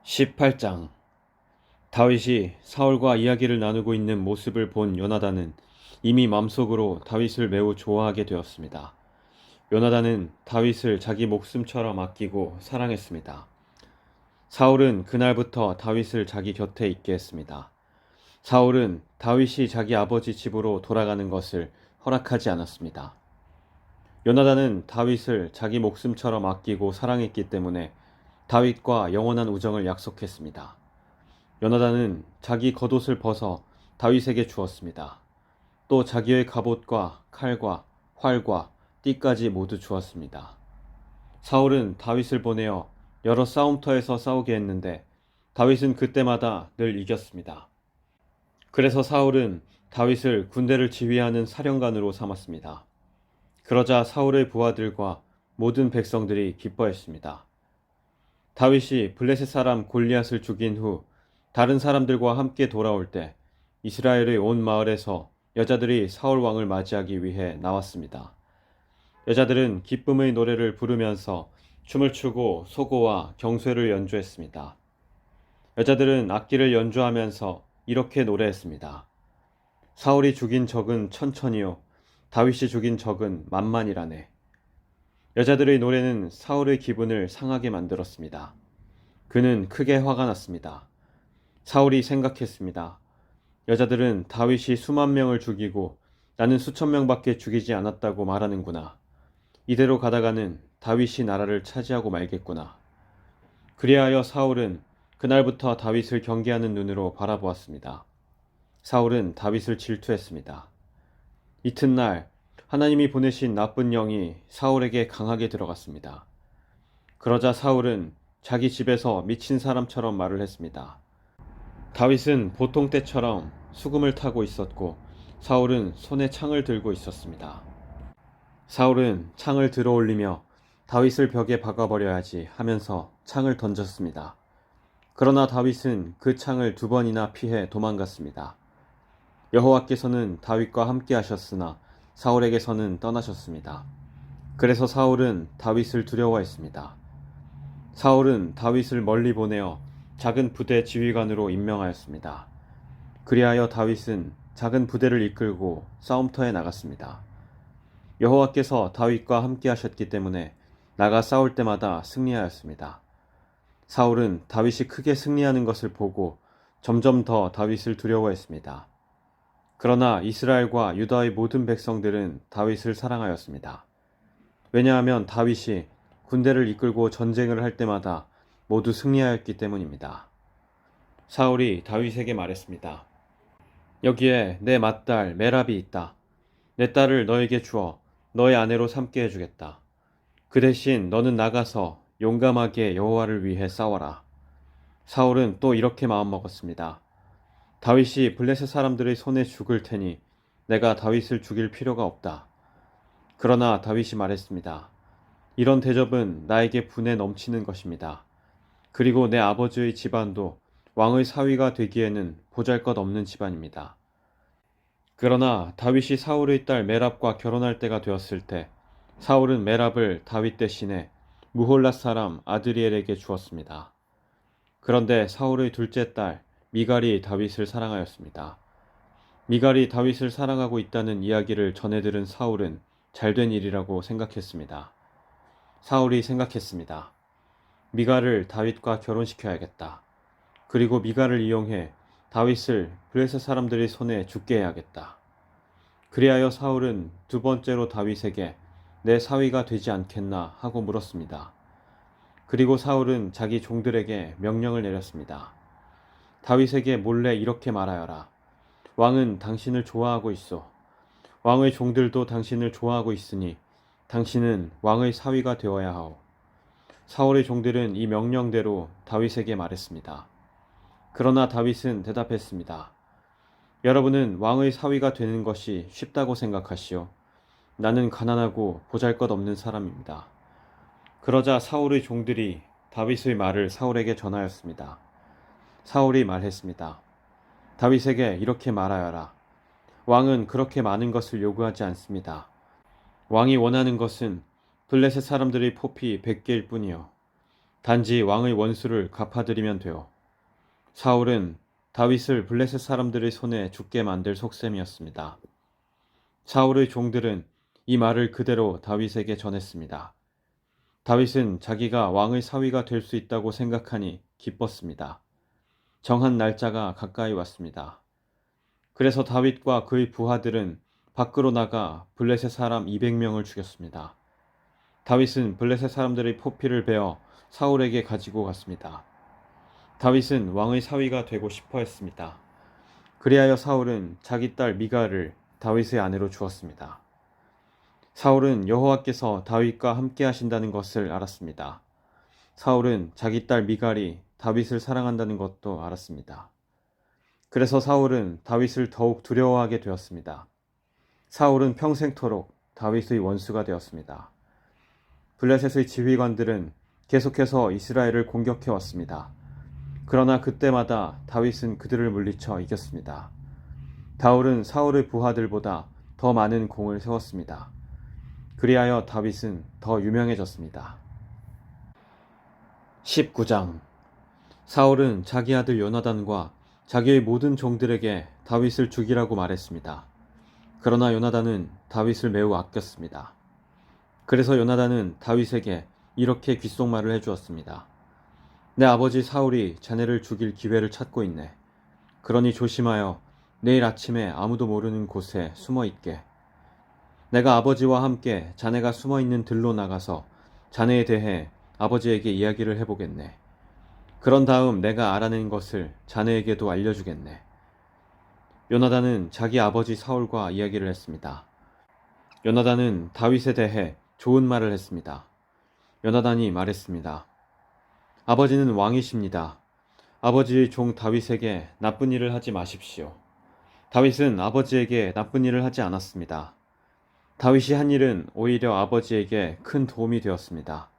18장. 다윗이 사울과 이야기를 나누고 있는 모습을 본 요나단은 이미 마음속으로 다윗을 매우 좋아하게 되었습니다. 요나단은 다윗을 자기 목숨처럼 아끼고 사랑했습니다. 사울은 그날부터 다윗을 자기 곁에 있게 했습니다. 사울은 다윗이 자기 아버지 집으로 돌아가는 것을 허락하지 않았습니다. 요나단은 다윗을 자기 목숨처럼 아끼고 사랑했기 때문에 다윗과 영원한 우정을 약속했습니다. 요나단은 자기 겉옷을 벗어 다윗에게 주었습니다. 또 자기의 갑옷과 칼과 활과 띠까지 모두 주었습니다. 사울은 다윗을 보내어 여러 싸움터에서 싸우게 했는데 다윗은 그때마다 늘 이겼습니다. 그래서 사울은 다윗을 군대를 지휘하는 사령관으로 삼았습니다. 그러자 사울의 부하들과 모든 백성들이 기뻐했습니다. 다윗이 블레셋 사람 골리앗을 죽인 후 다른 사람들과 함께 돌아올 때 이스라엘의 온 마을에서 여자들이 사울 왕을 맞이하기 위해 나왔습니다. 여자들은 기쁨의 노래를 부르면서 춤을 추고 소고와 경쇠를 연주했습니다. 여자들은 악기를 연주하면서 이렇게 노래했습니다. 사울이 죽인 적은 천천히요, 다윗이 죽인 적은 만만이라네. 여자들의 노래는 사울의 기분을 상하게 만들었습니다. 그는 크게 화가 났습니다. 사울이 생각했습니다. 여자들은 다윗이 수만 명을 죽이고 나는 수천 명밖에 죽이지 않았다고 말하는구나. 이대로 가다가는 다윗이 나라를 차지하고 말겠구나. 그리하여 사울은 그날부터 다윗을 경계하는 눈으로 바라보았습니다. 사울은 다윗을 질투했습니다. 이튿날 하나님이 보내신 나쁜 영이 사울에게 강하게 들어갔습니다. 그러자 사울은 자기 집에서 미친 사람처럼 말을 했습니다. 다윗은 보통 때처럼 수금을 타고 있었고 사울은 손에 창을 들고 있었습니다. 사울은 창을 들어 올리며 다윗을 벽에 박아버려야지 하면서 창을 던졌습니다. 그러나 다윗은 그 창을 2번이나 피해 도망갔습니다. 여호와께서는 다윗과 함께 하셨으나 사울에게서는 떠나셨습니다. 그래서 사울은 다윗을 두려워했습니다. 사울은 다윗을 멀리 보내어 작은 부대 지휘관으로 임명하였습니다. 그리하여 다윗은 작은 부대를 이끌고 싸움터에 나갔습니다. 여호와께서 다윗과 함께 하셨기 때문에 나가 싸울 때마다 승리하였습니다. 사울은 다윗이 크게 승리하는 것을 보고 점점 더 다윗을 두려워했습니다. 그러나 이스라엘과 유다의 모든 백성들은 다윗을 사랑하였습니다. 왜냐하면 다윗이 군대를 이끌고 전쟁을 할 때마다 모두 승리하였기 때문입니다. 사울이 다윗에게 말했습니다. 여기에 내 맏딸 메랍이 있다. 내 딸을 너에게 주어 너의 아내로 삼게 해주겠다. 그 대신 너는 나가서 용감하게 여호와를 위해 싸워라. 사울은 또 이렇게 마음먹었습니다. 다윗이 블레셋 사람들의 손에 죽을 테니 내가 다윗을 죽일 필요가 없다. 그러나 다윗이 말했습니다. 이런 대접은 나에게 분에 넘치는 것입니다. 그리고 내 아버지의 집안도 왕의 사위가 되기에는 보잘것없는 집안입니다. 그러나 다윗이 사울의 딸 메랍과 결혼할 때가 되었을 때 사울은 메랍을 다윗 대신에 무홀랏 사람 아드리엘에게 주었습니다. 그런데 사울의 둘째 딸 미갈이 다윗을 사랑하였습니다. 미갈이 다윗을 사랑하고 있다는 이야기를 전해 들은 사울은 잘된 일이라고 생각했습니다. 사울이 생각했습니다. 미갈을 다윗과 결혼시켜야겠다. 그리고 미갈을 이용해 다윗을 블레셋 사람들의 손에 죽게 해야겠다. 그리하여 사울은 2번째로 다윗에게 내 사위가 되지 않겠나 하고 물었습니다. 그리고 사울은 자기 종들에게 명령을 내렸습니다. 다윗에게 몰래 이렇게 말하여라. 왕은 당신을 좋아하고 있어. 왕의 종들도 당신을 좋아하고 있으니 당신은 왕의 사위가 되어야 하오. 사울의 종들은 이 명령대로 다윗에게 말했습니다. 그러나 다윗은 대답했습니다. 여러분은 왕의 사위가 되는 것이 쉽다고 생각하시오. 나는 가난하고 보잘것없는 사람입니다. 그러자 사울의 종들이 다윗의 말을 사울에게 전하였습니다. 사울이 말했습니다. 다윗에게 이렇게 말하여라. 왕은 그렇게 많은 것을 요구하지 않습니다. 왕이 원하는 것은 블레셋 사람들의 포피 100개일 뿐이요. 단지 왕의 원수를 갚아드리면 돼요. 사울은 다윗을 블레셋 사람들의 손에 죽게 만들 속셈이었습니다. 사울의 종들은 이 말을 그대로 다윗에게 전했습니다. 다윗은 자기가 왕의 사위가 될 수 있다고 생각하니 기뻤습니다. 정한 날짜가 가까이 왔습니다. 그래서 다윗과 그의 부하들은 밖으로 나가 블레셋 사람 200명을 죽였습니다. 다윗은 블레셋 사람들의 포피를 베어 사울에게 가지고 갔습니다. 다윗은 왕의 사위가 되고 싶어 했습니다. 그리하여 사울은 자기 딸 미갈을 다윗의 아내로 주었습니다. 사울은 여호와께서 다윗과 함께 하신다는 것을 알았습니다. 사울은 자기 딸 미갈이 다윗을 사랑한다는 것도 알았습니다. 그래서 사울은 다윗을 더욱 두려워하게 되었습니다. 사울은 평생토록 다윗의 원수가 되었습니다. 블레셋의 지휘관들은 계속해서 이스라엘을 공격해 왔습니다. 그러나 그때마다 다윗은 그들을 물리쳐 이겼습니다. 다윗은 사울의 부하들보다 더 많은 공을 세웠습니다. 그리하여 다윗은 더 유명해졌습니다. 19장. 사울은 자기 아들 요나단과 자기의 모든 종들에게 다윗을 죽이라고 말했습니다. 그러나 요나단은 다윗을 매우 아꼈습니다. 그래서 요나단은 다윗에게 이렇게 귓속말을 해주었습니다. 내 아버지 사울이 자네를 죽일 기회를 찾고 있네. 그러니 조심하여 내일 아침에 아무도 모르는 곳에 숨어 있게. 내가 아버지와 함께 자네가 숨어 있는 들로 나가서 자네에 대해 아버지에게 이야기를 해보겠네. 그런 다음 내가 알아낸 것을 자네에게도 알려주겠네. 요나단은 자기 아버지 사울과 이야기를 했습니다. 요나단은 다윗에 대해 좋은 말을 했습니다. 요나단이 말했습니다. 아버지는 왕이십니다. 아버지의 종 다윗에게 나쁜 일을 하지 마십시오. 다윗은 아버지에게 나쁜 일을 하지 않았습니다. 다윗이 한 일은 오히려 아버지에게 큰 도움이 되었습니다.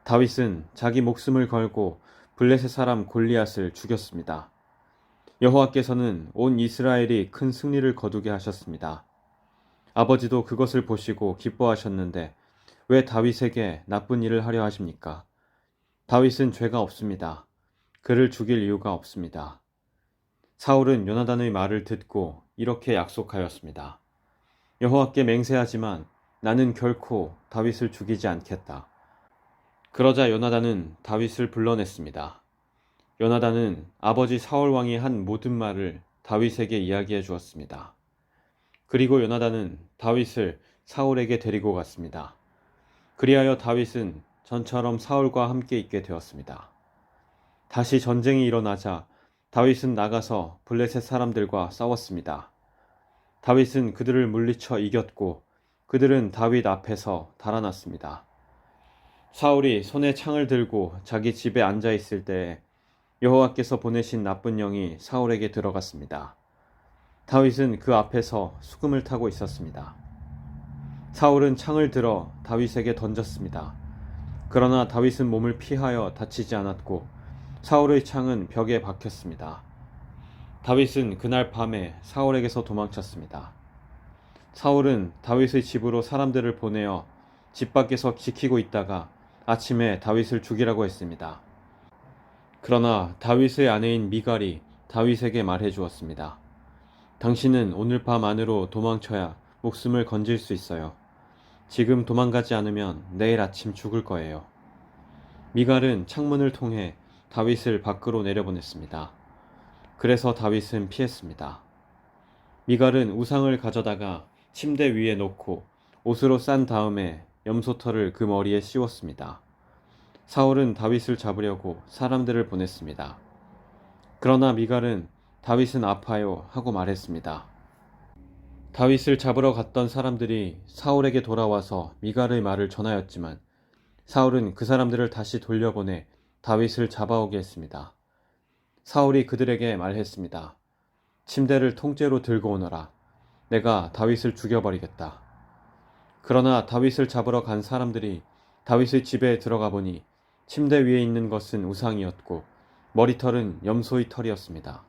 다윗은 자기 목숨을 걸고 블레셋 사람 골리앗을 죽였습니다. 여호와께서는 온 이스라엘이 큰 승리를 거두게 하셨습니다. 아버지도 그것을 보시고 기뻐하셨는데 왜 다윗에게 나쁜 일을 하려 하십니까? 다윗은 죄가 없습니다. 그를 죽일 이유가 없습니다. 사울은 요나단의 말을 듣고 이렇게 약속하였습니다. 여호와께 맹세하지만 나는 결코 다윗을 죽이지 않겠다. 그러자 요나단은 다윗을 불러냈습니다. 요나단은 아버지 사울 왕이 한 모든 말을 다윗에게 이야기해 주었습니다. 그리고 요나단은 다윗을 사울에게 데리고 갔습니다. 그리하여 다윗은 전처럼 사울과 함께 있게 되었습니다. 다시 전쟁이 일어나자 다윗은 나가서 블레셋 사람들과 싸웠습니다. 다윗은 그들을 물리쳐 이겼고 그들은 다윗 앞에서 달아났습니다. 사울이 손에 창을 들고 자기 집에 앉아 있을 때에 여호와께서 보내신 나쁜 영이 사울에게 들어갔습니다. 다윗은 그 앞에서 수금을 타고 있었습니다. 사울은 창을 들어 다윗에게 던졌습니다. 그러나 다윗은 몸을 피하여 다치지 않았고 사울의 창은 벽에 박혔습니다. 다윗은 그날 밤에 사울에게서 도망쳤습니다. 사울은 다윗의 집으로 사람들을 보내어 집 밖에서 지키고 있다가 아침에 다윗을 죽이라고 했습니다. 그러나 다윗의 아내인 미갈이 다윗에게 말해 주었습니다. 당신은 오늘 밤 안으로 도망쳐야 목숨을 건질 수 있어요. 지금 도망가지 않으면 내일 아침 죽을 거예요. 미갈은 창문을 통해 다윗을 밖으로 내려보냈습니다. 그래서 다윗은 피했습니다. 미갈은 우상을 가져다가 침대 위에 놓고 옷으로 싼 다음에 염소털을 그 머리에 씌웠습니다. 사울은 다윗을 잡으려고 사람들을 보냈습니다. 그러나 미갈은 다윗은 아파요 하고 말했습니다. 다윗을 잡으러 갔던 사람들이 사울에게 돌아와서 미갈의 말을 전하였지만 사울은 그 사람들을 다시 돌려보내 다윗을 잡아오게 했습니다. 사울이 그들에게 말했습니다. 침대를 통째로 들고 오너라. 내가 다윗을 죽여버리겠다. 그러나 다윗을 잡으러 간 사람들이 다윗의 집에 들어가 보니 침대 위에 있는 것은 우상이었고 머리털은 염소의 털이었습니다.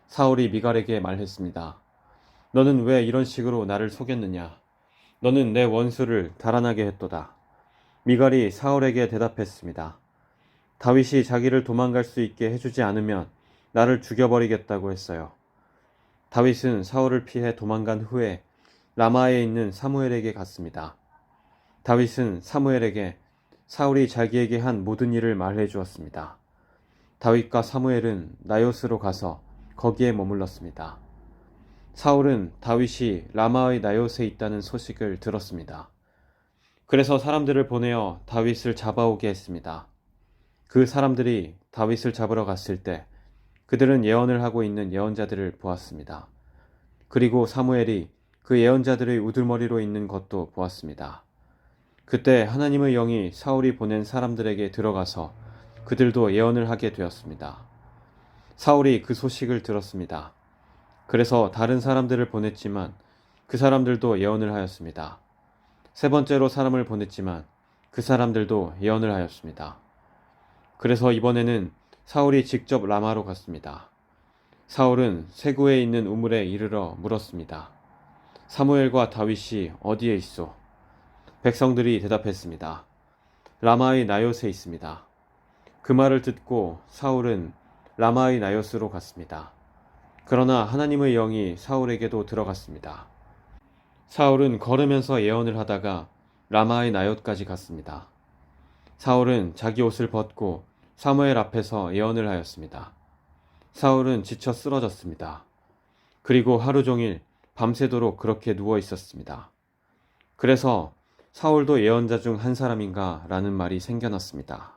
사울이 미갈에게 말했습니다. 너는 왜 이런 식으로 나를 속였느냐? 너는 내 원수를 달아나게 했도다. 미갈이 사울에게 대답했습니다. 다윗이 자기를 도망갈 수 있게 해주지 않으면 나를 죽여버리겠다고 했어요. 다윗은 사울을 피해 도망간 후에 라마에 있는 사무엘에게 갔습니다. 다윗은 사무엘에게 사울이 자기에게 한 모든 일을 말해 주었습니다. 다윗과 사무엘은 나요스로 가서 거기에 머물렀습니다. 사울은 다윗이 라마의 나요스에 있다는 소식을 들었습니다. 그래서 사람들을 보내어 다윗을 잡아오게 했습니다. 그 사람들이 다윗을 잡으러 갔을 때 그들은 예언을 하고 있는 예언자들을 보았습니다. 그리고 사무엘이 그 예언자들의 우두머리로 있는 것도 보았습니다. 그때 하나님의 영이 사울이 보낸 사람들에게 들어가서 그들도 예언을 하게 되었습니다. 사울이 그 소식을 들었습니다. 그래서 다른 사람들을 보냈지만 그 사람들도 예언을 하였습니다. 세 번째로 사람을 보냈지만 그 사람들도 예언을 하였습니다. 그래서 이번에는 사울이 직접 라마로 갔습니다. 사울은 세구에 있는 우물에 이르러 물었습니다. 사무엘과 다윗이 어디에 있소? 백성들이 대답했습니다. 라마의 나요스에 있습니다. 그 말을 듣고 사울은 라마의 나요스로 갔습니다. 그러나 하나님의 영이 사울에게도 들어갔습니다. 사울은 걸으면서 예언을 하다가 라마의 나요스까지 갔습니다. 사울은 자기 옷을 벗고 사무엘 앞에서 예언을 하였습니다. 사울은 지쳐 쓰러졌습니다. 그리고 하루 종일 밤새도록 그렇게 누워 있었습니다. 그래서 사울도 예언자 중 한 사람인가 라는 말이 생겨났습니다.